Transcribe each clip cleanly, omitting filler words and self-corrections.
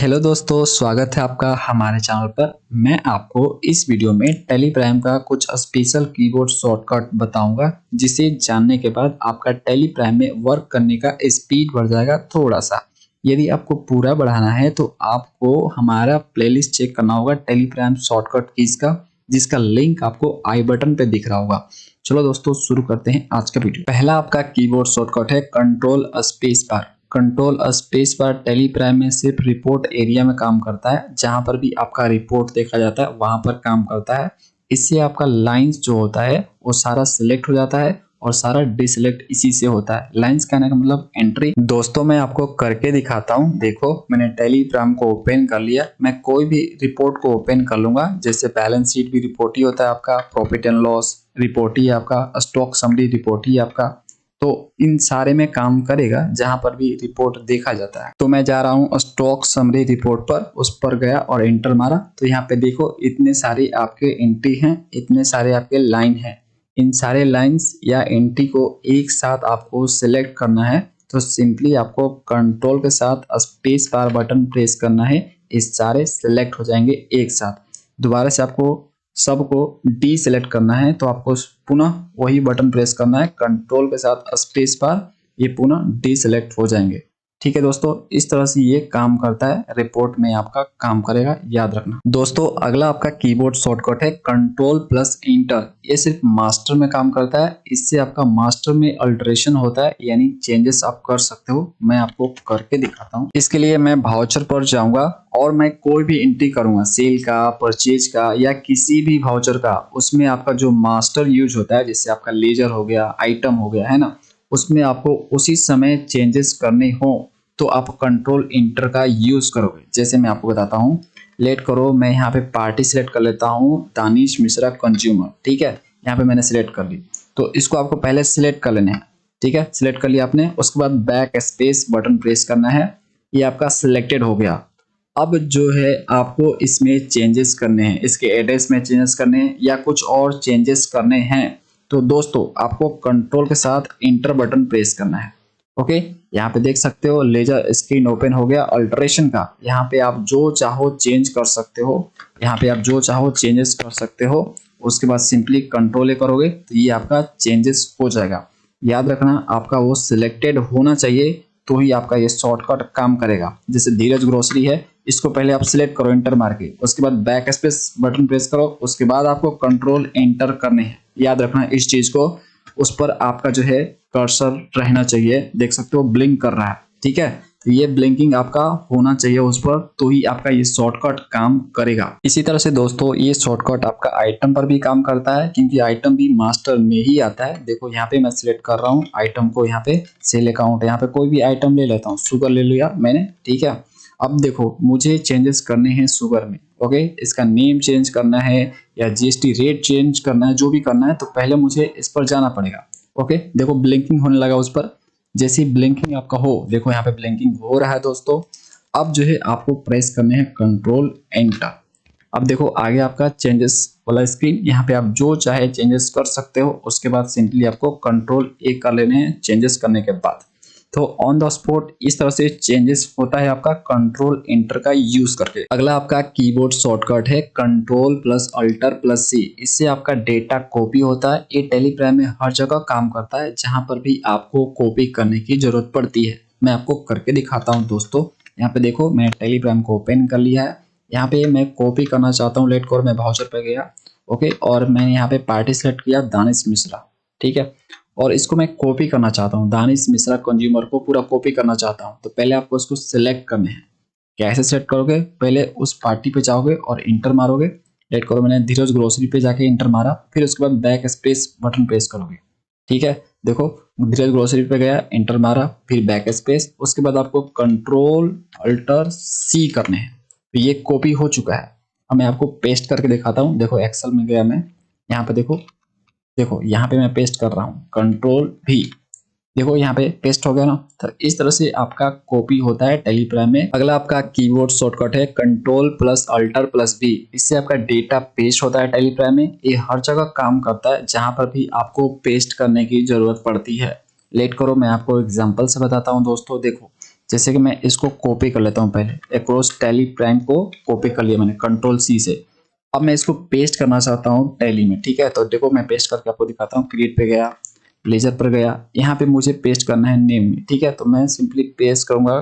Hello दोस्तों, स्वागत है आपका हमारे चैनल पर। मैं आपको इस वीडियो में टेली प्राइम का कुछ स्पेशल कीबोर्ड शॉर्टकट बताऊंगा, जिसे जानने के बाद आपका टेली प्राइम में वर्क करने का स्पीड बढ़ जाएगा थोड़ा सा। यदि आपको पूरा बढ़ाना है तो आपको हमारा प्लेलिस्ट चेक करना होगा टेली प्राइम शॉर्टकट कीज का, जिसका लिंक आपको आई बटन पे दिख रहा होगा। चलो दोस्तों, शुरू करते हैं आज का वीडियो। पहला आपका कीबोर्ड शॉर्टकट है control space bar. Control space bar Tally Prime में सिर्फ रिपोर्ट एरिया में काम करता है, जहां पर भी आपका रिपोर्ट देखा जाता है वहां पर काम करता है। इससे आपका लाइंस जो होता है वो सारा सिलेक्ट हो जाता है और सारा डिसलेक्ट इसी से होता है। लाइंस कहने का मतलब एंट्री। दोस्तों मैं आपको करके दिखाता हूँ। देखो, मैंने टेली प्राइम को ओपन कर लिया। मैं कोई भी रिपोर्ट को ओपन कर लूंगा, जैसे बैलेंस शीट भी रिपोर्ट ही होता है आपका, प्रॉफिट एंड लॉस रिपोर्ट ही आपका, स्टॉक समरी रिपोर्ट ही आपका। तो इन सारे में काम करेगा जहां पर भी रिपोर्ट देखा जाता है। तो मैं जा रहा हूं स्टॉक समरी रिपोर्ट पर, उस पर गया और एंटर मारा। तो यहाँ पे देखो इतने सारे आपके एंट्री हैं, इतने सारे आपके लाइन हैं। इन सारे लाइंस या एंट्री को एक साथ आपको सिलेक्ट करना है, तो सिंपली आपको कंट्रोल के साथ स्पेस बार बटन प्रेस करना है। इस सारे सिलेक्ट हो जाएंगे एक साथ। दोबारा से आपको सबको डी सिलेक्ट करना है, तो आपको पुनः वही बटन प्रेस करना है कंट्रोल के साथ स्पेस बार, ये पुनः डी सिलेक्ट हो जाएंगे। ठीक है दोस्तों, इस तरह से ये काम करता है। रिपोर्ट में आपका काम करेगा, याद रखना। दोस्तों अगला आपका कीबोर्ड शॉर्टकट है कंट्रोल प्लस इंटर। ये सिर्फ मास्टर में काम करता है। इससे आपका मास्टर में अल्टरेशन होता है, यानी चेंजेस आप कर सकते हो। मैं आपको करके दिखाता हूँ। इसके लिए मैं वाउचर पर जाऊंगा और मैं कोई भी एंट्री करूंगा, सेल का, परचेज का या किसी भी वाउचर का। उसमें आपका जो मास्टर यूज होता है, जैसे आपका लेजर हो गया, आइटम हो गया, है ना, उसमें आपको उसी समय चेंजेस करने हो तो आप कंट्रोल इंटर का यूज करोगे। जैसे मैं आपको बताता हूँ, लेट करो मैं यहाँ पे पार्टी सिलेक्ट कर लेता हूँ, दानिश मिश्रा कंज्यूमर। ठीक है, यहाँ पे मैंने सिलेक्ट कर ली। तो इसको आपको पहले सिलेक्ट कर लेना है। ठीक है, सिलेक्ट कर लिया आपने। उसके बाद बैक स्पेस बटन प्रेस करना है। ये आपका सिलेक्टेड हो गया। अब जो है आपको इसमें चेंजेस करने हैं, इसके एड्रेस में चेंजेस करने हैं या कुछ और चेंजेस करने हैं, तो दोस्तों आपको कंट्रोल के साथ इंटर बटन प्रेस करना है। ओके, यहाँ पे देख सकते हो लेजर स्क्रीन ओपन हो गया अल्टरेशन का। यहाँ पे आप जो चाहो चेंज कर सकते हो, यहाँ पे आप जो चाहो चेंजेस कर सकते हो। उसके बाद सिंपली कंट्रोल ए करोगे तो ये आपका चेंजेस हो जाएगा। याद रखना, आपका वो सिलेक्टेड होना चाहिए तो ही आपका ये शॉर्टकट काम करेगा। जैसे धीरज ग्रोसरी है, इसको पहले आप सिलेक्ट करो इंटर मार के, उसके बाद बैक स्पेस बटन प्रेस करो, उसके बाद आपको कंट्रोल एंटर करने हैं। याद रखना इस चीज को, उस पर आपका जो है कर्सर रहना चाहिए। देख सकते हो ब्लिंक कर रहा है। ठीक है, तो ये ब्लिंकिंग आपका होना चाहिए उस पर, तो ही आपका ये शॉर्टकट काम करेगा। इसी तरह से दोस्तों ये शॉर्टकट आपका आइटम पर भी काम करता है, क्योंकि आइटम भी मास्टर में ही आता है। देखो यहाँ पे मैं सिलेक्ट कर रहा हूँ आइटम को, यहाँ पे सेल अकाउंट, यहाँ पे कोई भी आइटम ले लेता हूँ, शुगर ले लिया मैंने। ठीक है, अब देखो मुझे चेंजेस करने हैं शुगर में। ओके, इसका नेम चेंज करना है या जीएसटी रेट चेंज करना है, जो भी करना है तो पहले मुझे इस पर जाना पड़ेगा। ओके, देखो ब्लिंकिंग होने लगा उस पर। जैसे ब्लिंकिंग आपका हो, देखो यहाँ पे ब्लिंकिंग हो रहा है दोस्तों। अब जो है आपको प्रेस करने हैं कंट्रोल एंटर। अब देखो आगे आपका चेंजेस वाला स्क्रीन, यहाँ पे आप जो चाहे चेंजेस कर सकते हो। उसके बाद सिंपली आपको कंट्रोल ए कर लेने हैं चेंजेस करने के बाद। तो ऑन द स्पॉट इस तरह से चेंजेस होता है आपका कंट्रोल एंटर का यूज करके। अगला आपका कीबोर्ड शॉर्टकट है कंट्रोल प्लस अल्टर प्लस सी। इससे आपका डेटा कॉपी होता है। ये टेली प्राइम में हर जगह काम करता है, जहां पर भी आपको कॉपी करने की जरूरत पड़ती है। मैं आपको करके दिखाता हूं दोस्तों। यहाँ पे देखो मैंने टेली प्राइम को ओपन कर लिया है। यहाँ पे मैं कॉपी करना चाहता हूँ, लेट करो मैं वाउचर पे गया। ओके, और मैंने यहाँ पे पार्टी सेलेक्ट किया दानिश मिश्रा। ठीक है, और इसको मैं कॉपी करना चाहता हूँ, दानिश मिश्रा कंज्यूमर को पूरा कॉपी करना चाहता हूँ। तो पहले आपको इसको सिलेक्ट करने हैं। कैसे सेलेक्ट करोगे, पहले उस पार्टी पे जाओगे और इंटर मारोगे। लेट करो मैंने धीरज ग्रोसरी पे जाके इंटर मारा, फिर उसके बाद बैक स्पेस बटन प्रेस करोगे। ठीक है, देखो धीरज ग्रोसरी पे गया, इंटर मारा, फिर बैक स्पेस, उसके बाद आपको कंट्रोल अल्टर सी करने हैं। तो ये कॉपी हो चुका है। अब मैं आपको पेस्ट करके दिखाता हूँ। देखो एक्सेल में गया मैं, यहाँ पे देखो यहाँ पे मैं पेस्ट कर रहा हूँ कंट्रोल भी। देखो यहाँ पे पेस्ट हो गया ना। तो इस तरह से आपका कॉपी होता है टेली प्राइम में। अगला आपका कीबोर्ड शॉर्टकट है control plus alter plus B. इससे आपका डेटा पेस्ट होता है टेली प्राइम में। ये हर जगह काम करता है जहां पर भी आपको पेस्ट करने की जरूरत पड़ती है। लेट करो मैं आपको एग्जांपल से बताता हूँ दोस्तों। देखो जैसे कि मैं इसको कॉपी कर लेता हूँ, पहले अक्रॉस टैली प्राइम को कॉपी कर लिया मैंने कंट्रोल सी से। अब मैं इसको पेस्ट करना चाहता हूँ टैली में, ठीक है। तो देखो मैं पेस्ट करके आपको दिखाता हूँ। क्रिएट पे गया, लेजर पर गया, यहाँ पे मुझे पेस्ट करना है नेम में, ठीक है। तो मैं सिंपली पेस्ट करूंगा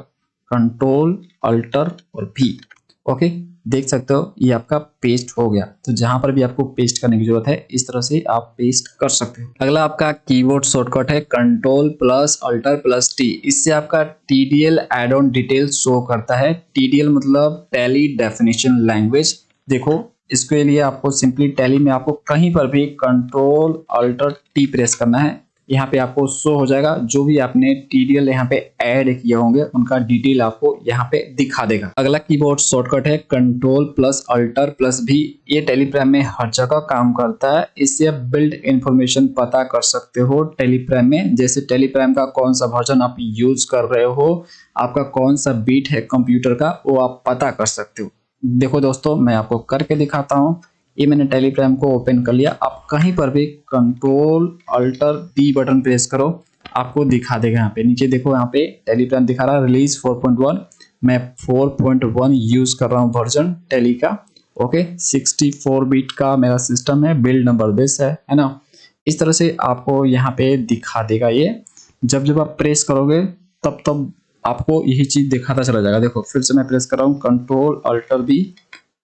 कंट्रोल अल्टर और भी, ओके। देख सकते हो ये आपका पेस्ट हो गया। तो जहां पर भी आपको पेस्ट करने की जरूरत है इस तरह से आप पेस्ट कर सकते हो। अगला आपका कीबोर्ड शॉर्टकट है control plus alter plus T. इससे आपका TDL add on details show करता है। टीडीएल मतलब टैली डेफिनेशन लैंग्वेज। देखो इसके लिए आपको सिंपली टैली में आपको कहीं पर भी कंट्रोल अल्टर टी प्रेस करना है। यहाँ पे आपको शो हो जाएगा जो भी आपने टीडीएल यहाँ पे ऐड किए होंगे उनका डिटेल आपको यहाँ पे दिखा देगा। अगला कीबोर्ड शॉर्टकट है कंट्रोल प्लस अल्टर प्लस भी। ये टेलीप्राइम में हर जगह काम करता है। इससे आप बिल्ड इंफॉर्मेशन पता कर सकते हो टेलीप्राइम में। जैसे टेलीप्राइम का कौन सा वर्जन आप यूज कर रहे हो, आपका कौन सा बीट है कंप्यूटर का, वो आप पता कर सकते हो। देखो दोस्तों मैं आपको करके दिखाता हूँ। ये मैंने टेलीप्राइम को ओपन कर लिया। आप कहीं पर भी control alter D button press करो, आपको दिखा देगा। यहाँ पे नीचे देखो, यहाँ पे टेलीप्राइम दिखा रहा है रिलीज 4.1। मैं 4.1 यूज कर रहा हूँ वर्जन टेली का, ओके। 64 बीट का मेरा सिस्टम है, बिल्ड नंबर दिस है ना। इस तरह से आपको यहाँ पे दिखा देगा ये। जब जब आप प्रेस करोगे तब तब आपको यही चीज दिखाता चला जाएगा। देखो फिर से मैं प्रेस कर रहा हूँ कंट्रोल अल्टर बी,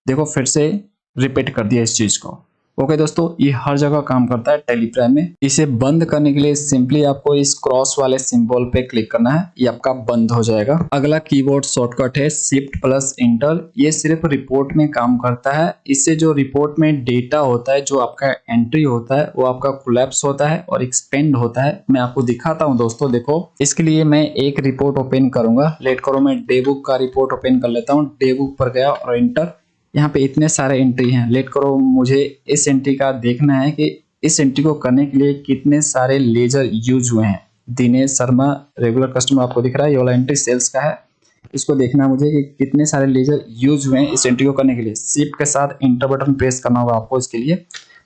देखो फिर से रिपीट कर दिया इस चीज को। ओके दोस्तों, ये हर जगह काम करता है टेलीप्राइम में। इसे बंद करने के लिए सिंपली आपको इस क्रॉस वाले सिंबल पे क्लिक करना है, ये आपका बंद हो जाएगा। अगला कीबोर्ड शॉर्टकट है शिफ्ट प्लस इंटर। ये सिर्फ रिपोर्ट में काम करता है। इससे जो रिपोर्ट में डेटा होता है, जो आपका एंट्री होता है, वो आपका कोलैप्स होता है और एक्सपेंड होता है। मैं आपको दिखाता हूँ दोस्तों। देखो इसके लिए मैं एक रिपोर्ट ओपन करूंगा। लेट करो मैं डेबुक का रिपोर्ट ओपन कर लेता हूँ। डेबुक पर गया और इंटर। यहाँ पे इतने सारे एंट्री हैं। लेट करो मुझे इस एंट्री का देखना है कि इस एंट्री को करने के लिए कितने सारे लेजर यूज हुए हैं। दिनेश शर्मा रेगुलर कस्टमर आपको दिख रहा है, ये वाला एंट्री सेल्स का है। इसको देखना है मुझे कि कितने सारे लेजर यूज हुए हैं इस एंट्री को करने के लिए। शिफ्ट के साथ इंटर बटन प्रेस करना होगा आपको इसके लिए।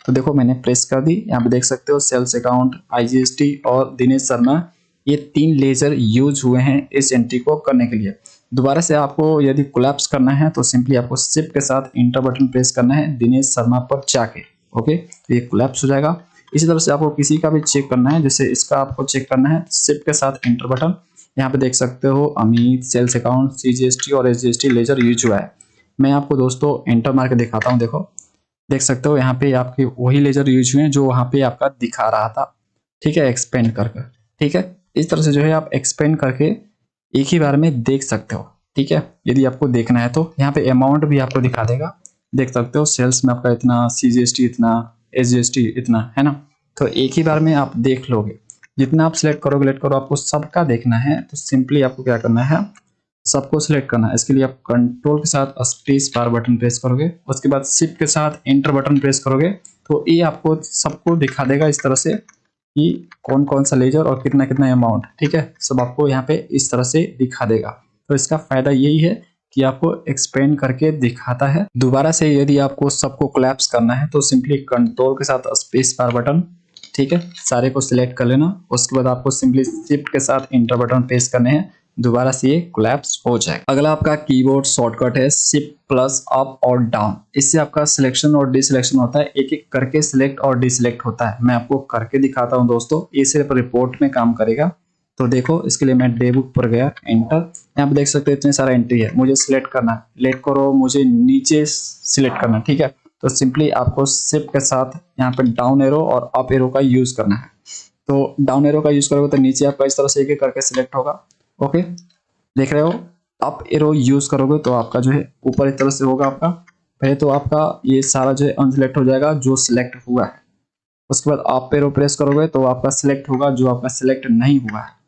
तो देखो मैंने प्रेस कर दी। यहाँ पे देख सकते हो सेल्स अकाउंट, आईजीएसटी और दिनेश शर्मा, ये 3 लेजर यूज हुए हैं इस एंट्री को करने के लिए। दोबारा से आपको यदि कोलैप्स करना है तो सिंपली आपको शिफ्ट के साथ इंटर बटन प्रेस करना है दिनेश शर्मा पर जाके, ओके। तो ये कोलैप्स हो जाएगा। इसी तरह से आपको किसी का भी चेक करना है, जैसे इसका आपको चेक करना है, शिफ्ट के साथ इंटर बटन। यहाँ पे देख सकते हो अमित, सेल्स अकाउंट, सीजीएसटी और एसजीएसटी लेजर यूज हुआ है। मैं आपको दोस्तों एंटर मार के दिखाता हूँ। देखो देख सकते हो यहाँ पे आपके वही लेजर यूज हुए हैं जो वहाँ पे आपका दिखा रहा था, ठीक है, एक्सपेंड करके, ठीक है। इस तरह से जो है आप एक्सपेंड करके एक ही बार में देख सकते हो, ठीक है। यदि आपको देखना है तो यहाँ पे अमाउंट भी आपको दिखा देगा। देख सकते हो सेल्स में आपका इतना, सीजीएसटी इतना, एसजीएसटी इतना, है ना। तो एक ही बार में आप देख लोगे। जितना आप सिलेक्ट करोगे, लेट करो, आपको सबका देखना है तो सिंपली आपको क्या करना है, सबको सिलेक्ट करना है। इसके लिए आप कंट्रोल के साथ स्पेस बार बटन प्रेस करोगे, उसके बाद शिफ्ट के साथ एंटर बटन प्रेस करोगे तो ये आपको सबको दिखा देगा इस तरह से कि कौन कौन सा लेजर और कितना कितना अमाउंट, ठीक है, सब आपको यहाँ पे इस तरह से दिखा देगा। तो इसका फायदा यही है कि आपको एक्सपेंड करके दिखाता है। दोबारा से यदि आपको सबको कोलैप्स करना है तो सिंपली कंट्रोल के साथ स्पेस बार बटन, ठीक है, सारे को सिलेक्ट कर लेना। उसके बाद आपको सिंपली शिफ्ट के साथ इंटर बटन प्रेस करने हैं, दोबारा से ये कोलैप्स हो जाएगा। अगला आपका कीबोर्ड शॉर्टकट है शिफ्ट प्लस अप और डाउन। इससे आपका सिलेक्शन और डिसिलेक्शन होता है, एक एक करके सिलेक्ट और डिसिलेक्ट होता है। मैं आपको करके दिखाता हूं दोस्तों। ये सिर्फ रिपोर्ट में काम करेगा। तो देखो इसके लिए मैं डेबुक पर गया, एंटर। यहाँ पे देख सकते हो इतने सारा एंट्री है, मुझे सिलेक्ट करना है। लेट करो मुझे नीचे सिलेक्ट करना है, ठीक है। तो सिंपली आपको शिफ्ट के साथ यहाँ पे डाउन एरो और अप एरो का यूज करना है। तो डाउन एरो का यूज करोगे तो नीचे आपका इस तरह से एक एक करके सिलेक्ट होगा, ओके, देख रहे हो। अप एरो यूज करोगे तो आपका जो है ऊपर इस तरह से होगा आपका। पहले तो आपका ये सारा जो है अनसिलेक्ट हो जाएगा जो सिलेक्ट हुआ है। उसके बाद अप एरो प्रेस करोगे तो आपका सिलेक्ट होगा जो आपका सिलेक्ट नहीं हुआ है।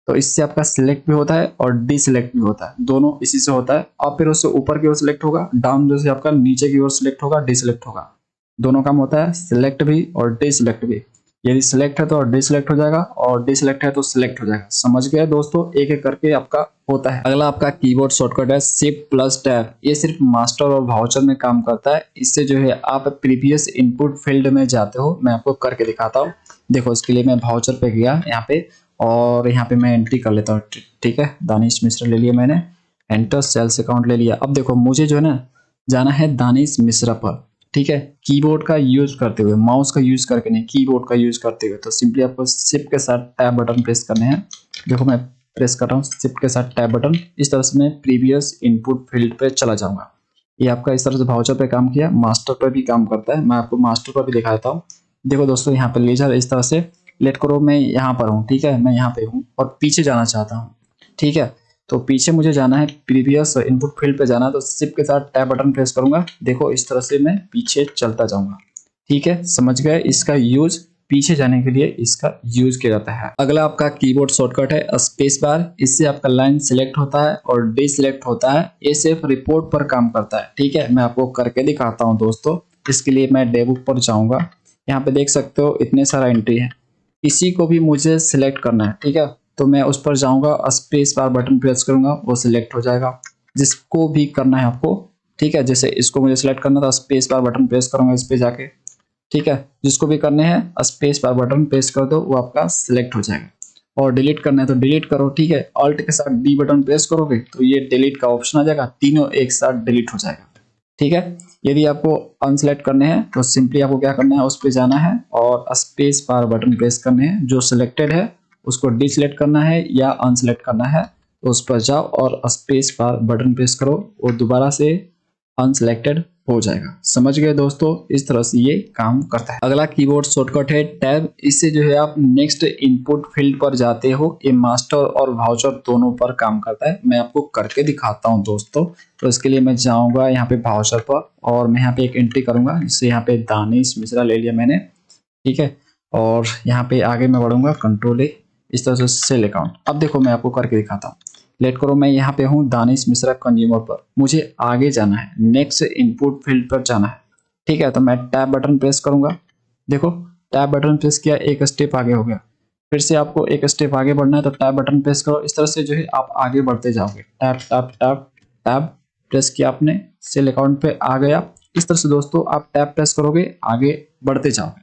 तो इससे आपका सिलेक्ट भी होता है और डिसिलेक्ट भी होता है, दोनों इसी से होता है। अप एरो से ऊपर की ओर सिलेक्ट होगा, डाउन एरो से आपका नीचे की ओर सिलेक्ट होगा, डिसिलेक्ट होगा। दोनों काम होता है, सिलेक्ट भी और डिसिलेक्ट भी। यदि सिलेक्ट है तो डिसलेक्ट हो जाएगा और डिसलेक्ट है तो सिलेक्ट हो जाएगा। समझ गए दोस्तों, एक एक करके आपका होता है। अगला आपका कीबोर्ड शॉर्टकट है शिफ्ट प्लस टैब। ये सिर्फ मास्टर और वाउचर में काम करता है। इससे जो है आप प्रीवियस इनपुट फील्ड में जाते हो। मैं आपको करके दिखाता हूँ। देखो इसके लिए मैं वाउचर पे गया, यहाँ पे और यहाँ पे मैं एंट्री कर लेता हूँ। ठीक है, दानिश मिश्रा ले लिया मैंने, एंटर सेल्स अकाउंट ले लिया। अब देखो मुझे जो है ना जाना है दानिश मिश्रा पर। ठीक है, कीबोर्ड का यूज करते हुए, माउस का यूज करके नहीं, कीबोर्ड का यूज करते हुए। तो सिंपली आपको शिफ्ट के साथ टैब बटन प्रेस करने हैं। देखो मैं प्रेस कर रहा हूँ शिफ्ट के साथ टैब बटन। इस तरह से मैं प्रीवियस इनपुट फील्ड पे चला जाऊंगा। ये आपका इस तरह से वाउचर पे काम किया, मास्टर पे भी काम करता है। मैं आपको मास्टर पर भी दिखा देता हूँ। देखो दोस्तों, यहाँ पे लेजर इस तरह से लेट करो, मैं यहाँ पर हूँ। ठीक है, मैं यहाँ पे हूँ और पीछे जाना चाहता हूँ। ठीक है, तो पीछे मुझे जाना है, प्रीवियस इनपुट फील्ड पे जाना है। तो शिफ्ट के साथ टैब बटन प्रेस करूंगा। देखो इस तरह से मैं पीछे चलता जाऊंगा। ठीक है, समझ गए, इसका यूज पीछे जाने के लिए इसका यूज किया जाता है। अगला आपका कीबोर्ड शॉर्टकट है स्पेस बार। इससे आपका लाइन सिलेक्ट होता है और डिसिलेक्ट होता है। ये सिर्फ रिपोर्ट पर काम करता है। ठीक है, मैं आपको करके दिखाता हूँ दोस्तों। इसके लिए मैं डेबुक पर जाऊंगा। यहाँ पे देख सकते हो इतने सारा एंट्री है, किसी को भी मुझे सिलेक्ट करना है। ठीक है, तो मैं उस पर जाऊंगा, स्पेस बार बटन प्रेस करूंगा, वो सिलेक्ट हो जाएगा जिसको भी करना है आपको। ठीक है, जैसे इसको मुझे सिलेक्ट करना था, स्पेस बार बटन प्रेस करूंगा इस पे जाके। ठीक है, जिसको भी करने हैं स्पेस बार बटन प्रेस कर दो, वो आपका सिलेक्ट हो जाएगा। और डिलीट करना है तो डिलीट करो। ठीक है, ऑल्ट के साथ डी बटन प्रेस करोगे तो ये डिलीट का ऑप्शन आ जाएगा, तीनों एक साथ डिलीट हो जाएगा। ठीक है, यदि आपको अनसेलेक्ट करने हैं तो सिंपली आपको क्या करना है, उस पर जाना है और स्पेस बार बटन प्रेस करने हैं। जो सिलेक्टेड है उसको डिसलेक्ट करना है या अनसेलेक्ट करना है, तो उस पर जाओ और स्पेस बार बटन प्रेस करो, वो दोबारा से अनसेलेक्टेड हो जाएगा। समझ गए दोस्तों, इस तरह से ये काम करता है। अगला कीबोर्ड शॉर्टकट है टैब। इससे जो है आप नेक्स्ट इनपुट फील्ड पर जाते हो। ये मास्टर और वाउचर दोनों पर काम करता है। मैं आपको करके दिखाता हूँ दोस्तों। तो इसके लिए मैं जाऊंगा यहाँ पे वाउचर पर और मैं यहाँ पे एक एंट्री करूंगा। जिससे यहाँ पे दानिश मिश्रा ले लिया मैंने। ठीक है, और यहाँ पे आगे मैं बढ़ूंगा, कंट्रोल ए, इस तरह से सेल अकाउंट। अब देखो मैं आपको करके दिखाता हूँ। लेट करो, मैं यहाँ पे हूँ दानिश मिश्रा कंज्यूमर पर, मुझे आगे जाना है, नेक्स्ट इनपुट फील्ड पर जाना है। ठीक है, तो मैं टैब बटन प्रेस करूंगा। देखो टैब बटन प्रेस किया, एक स्टेप आगे हो गया। फिर से आपको एक स्टेप आगे बढ़ना है तो टैब बटन प्रेस करो। इस तरह से जो है आप आगे बढ़ते जाओगे। Tab tab tab tab press किया आपने, सेल अकाउंट पे आ गया। इस तरह से दोस्तों आप टैब प्रेस करोगे, आगे बढ़ते जाओगे।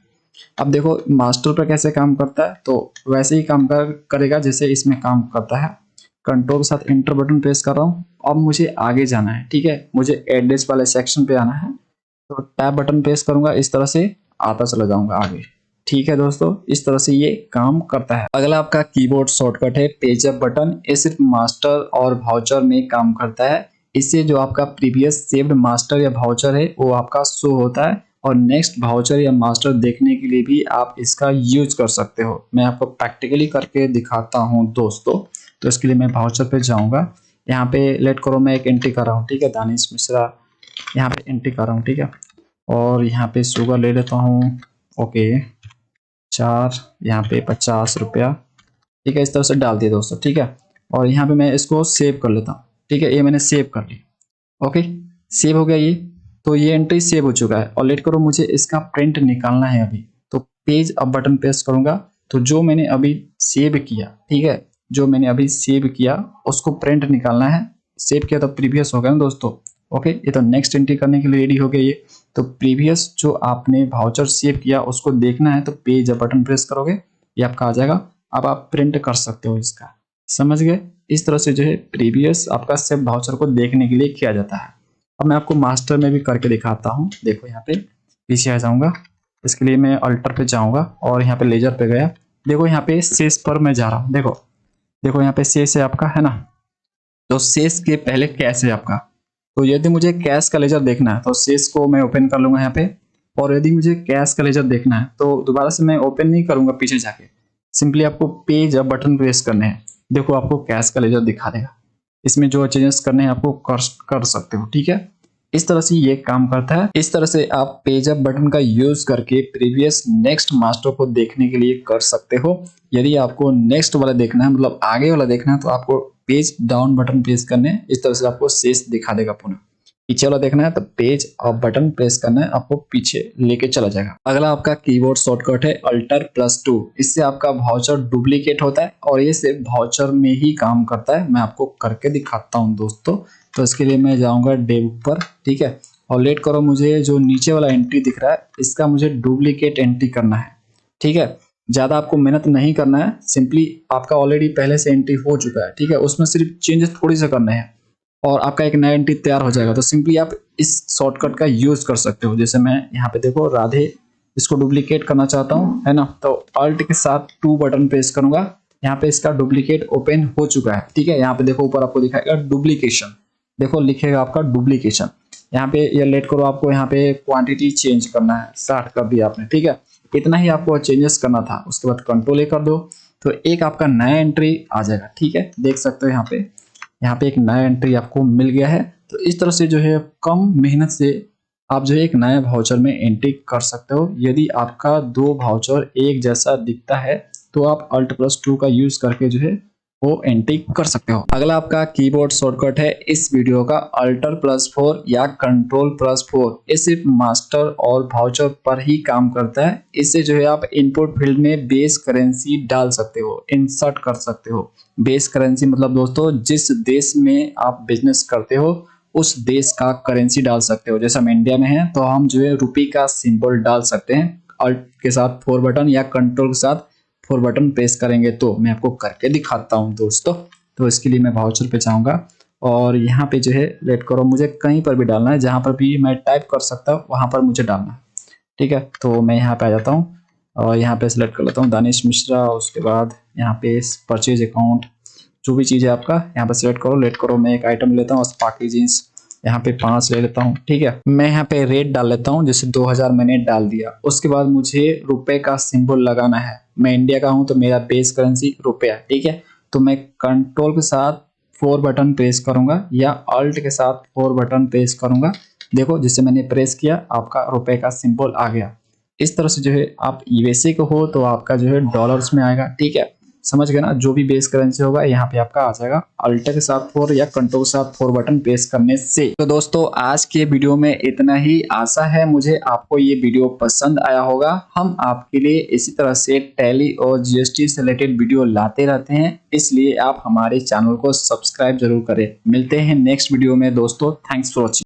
अब देखो मास्टर पर कैसे काम करता है, तो वैसे ही काम करेगा जैसे इसमें काम करता है। कंट्रोल के साथ एंटर बटन प्रेस कर रहा हूँ। अब मुझे आगे जाना है। ठीक है, मुझे एड्रेस वाले सेक्शन पे आना है, तो टैब बटन प्रेस करूंगा, इस तरह से आता चला जाऊंगा आगे। ठीक है दोस्तों, इस तरह से ये काम करता है। अगला आपका कीबोर्ड शॉर्टकट है पेज अप बटन। ये सिर्फ मास्टर और वाउचर में काम करता है। इससे जो आपका प्रीवियस सेव्ड मास्टर या वाउचर है वो आपका शो होता है, और नेक्स्ट वाउचर या मास्टर देखने के लिए भी आप इसका यूज कर सकते हो। मैं आपको प्रैक्टिकली करके दिखाता हूँ दोस्तों। तो इसके लिए मैं वाउचर पे जाऊंगा। यहाँ पे लेट करो, मैं एक एंट्री कर रहा हूँ। ठीक है, दानिश मिश्रा यहाँ पे एंट्री कर रहा हूँ। ठीक है, और यहाँ पे शुगर ले लेता हूँ। ओके, 4, यहाँ पे 50 रुपया। ठीक है, इस तरह से डाल दिया दोस्तों। ठीक है, और यहाँ पे मैं इसको सेव कर लेता हूँ। ठीक है, ये मैंने सेव कर लिया। ओके, सेव हो गया ये। तो ये एंट्री सेव हो चुका है। और लेट करो, मुझे इसका प्रिंट निकालना है अभी। तो पेज अप बटन प्रेस करूंगा। तो जो मैंने अभी सेव किया, ठीक है, जो मैंने अभी सेव किया उसको प्रिंट निकालना है। सेव किया तो प्रीवियस हो गया ना दोस्तों। ओके, ये तो नेक्स्ट एंट्री करने के लिए रेडी हो गया ये। तो प्रीवियस जो आपने वाउचर सेव किया उसको देखना है तो पेज अप बटन प्रेस करोगे, ये आपका आ जाएगा। अब आप प्रिंट कर सकते हो इसका। समझ गए, इस तरह से जो है प्रीवियस आपका सेव वाउचर को देखने के लिए किया जाता है। अब मैं आपको मास्टर में भी करके दिखाता हूँ। देखो यहाँ पे पीछे आ जाऊंगा। इसके लिए मैं अल्टर पे जाऊंगा और यहाँ पे लेजर पे गया। देखो यहाँ पे शेष पर मैं जा रहा हूँ। देखो देखो यहाँ पे शेष है आपका, है ना। तो शेष के पहले कैश है आपका। तो यदि मुझे कैश का लेजर देखना है तो शेष को मैं ओपन कर लूंगा यहाँ पे। और यदि मुझे कैश का लेजर देखना है तो दोबारा से मैं ओपन नहीं करूंगा, पीछे जाके सिंपली आपको पेज अप बटन प्रेस करने हैं। देखो आपको कैश का लेजर दिखा देगा। इसमें जो चेंजेस करने हैं आपको कर सकते हो। ठीक है, इस तरह से ये काम करता है। इस तरह से आप पेज अप बटन का यूज करके प्रीवियस नेक्स्ट मास्टर को देखने के लिए कर सकते हो। यदि आपको नेक्स्ट वाला देखना है, मतलब आगे वाला देखना है, तो आपको पेज डाउन बटन प्रेस करने हैं। इस तरह से आपको शेष दिखा देगा पुनः। पीछे वाला देखना है तो पेज अप बटन प्रेस करना है, आपको पीछे लेके चला जाएगा। अगला आपका कीबोर्ड शॉर्टकट है अल्टर+2। इससे आपका वाउचर डुप्लीकेट होता है और ये सिर्फ वाउचर में ही काम करता है। मैं आपको करके दिखाता हूँ दोस्तों। तो इसके लिए मैं जाऊंगा डेव पर। ठीक है, और लेट करो, मुझे जो नीचे वाला एंट्री दिख रहा है इसका मुझे डुप्लीकेट एंट्री करना है। ठीक है, ज़्यादा आपको मेहनत नहीं करना है, सिंपली आपका ऑलरेडी पहले से एंट्री हो चुका है, ठीक है, उसमें सिर्फ चेंजेस थोड़ी से करने हैं और आपका एक नया एंट्री तैयार हो जाएगा। तो सिंपली आप इस शॉर्टकट का यूज कर सकते हो। जैसे मैं यहाँ पे देखो राधे, इसको डुप्लीकेट करना चाहता हूँ, है ना, तो अल्ट के साथ 2 बटन प्रेस करूंगा, यहाँ पे इसका डुप्लीकेट ओपन हो चुका है, ठीक है। यहाँ पे देखो ऊपर आपको दिखाएगा डुप्लीकेशन, देखो लिखेगा आपका डुप्लीकेशन। यहाँ पे ये लेट करो, आपको यहाँ पे क्वांटिटी चेंज करना है, 60 कर दिया आपने, ठीक है, इतना ही आपको चेंजेस करना था। उसके बाद कंट्रोल ए कर दो तो एक आपका नया एंट्री आ जाएगा, ठीक है, देख सकते हो यहाँ पे एक नया एंट्री आपको मिल गया है। तो इस तरह से जो है कम मेहनत से आप जो है एक नए वाउचर में एंट्री कर सकते हो। यदि आपका 2 वाउचर एक जैसा दिखता है तो आप Alt+2 का यूज करके जो है वो एंट्री कर सकते हो। अगला आपका कीबोर्ड शॉर्टकट है इस वीडियो का Alt+4 या Ctrl+4। ये सिर्फ मास्टर और वाउचर पर ही काम करता है। इससे जो है आप इनपुट फील्ड में बेस करेंसी डाल सकते हो, इंसर्ट कर सकते हो। बेस करेंसी मतलब दोस्तों जिस देश में आप बिजनेस करते हो उस देश का करेंसी डाल सकते हो। जैसे हम इंडिया में हैं तो हम जो है रुपये का सिंबल डाल सकते हैं। अल्ट के साथ 4 बटन या कंट्रोल के साथ 4 बटन प्रेस करेंगे तो मैं आपको करके दिखाता हूं दोस्तों। तो इसके लिए मैं वाउचर पे जाऊंगा और यहाँ पे जो है लेट करो, मुझे कहीं पर भी डालना है, जहां पर भी मैं टाइप कर सकता हूँ वहां पर मुझे डालना है, ठीक है। तो मैं यहाँ पे आ जाता हूँ और यहाँ पे सिलेक्ट कर लेता हूँ दानिश मिश्रा। उसके बाद यहाँ पे परचेज अकाउंट, जो भी चीज़ है आपका यहाँ पे सिलेक्ट करो, लेट करो। मैं एक आइटम लेता हूँ स्पार्की जीन्स, यहाँ पे 5 ले लेता हूँ, ठीक है। मैं यहाँ पे रेट डाल लेता हूँ, जैसे 2000 मैंने डाल दिया। उसके बाद मुझे रुपए का सिंबल लगाना है। मैं इंडिया का हूँ तो मेरा बेस करेंसी रुपया, ठीक है। तो मैं कंट्रोल के साथ 4 बटन प्रेस करूंगा या अल्ट के साथ 4 बटन प्रेस करूंगा। देखो जिससे मैंने प्रेस किया आपका रुपए का सिंबल आ गया। इस तरह से जो है आप यूएसए को हो तो आपका जो है डॉलर्स में आएगा, ठीक है, समझ गए ना। जो भी बेस करेंसी होगा यहाँ पे आपका आ जाएगा अल्ट के साथ 4 या कंट्रोल के साथ 4 बटन प्रेस करने से। तो दोस्तों आज के वीडियो में इतना ही। आशा है मुझे आपको ये वीडियो पसंद आया होगा। हम आपके लिए इसी तरह से टैली और जीएसटी से रिलेटेड वीडियो लाते रहते हैं, इसलिए आप हमारे चैनल को सब्सक्राइब जरूर करें। मिलते हैं नेक्स्ट वीडियो में दोस्तों। Thanks for watching.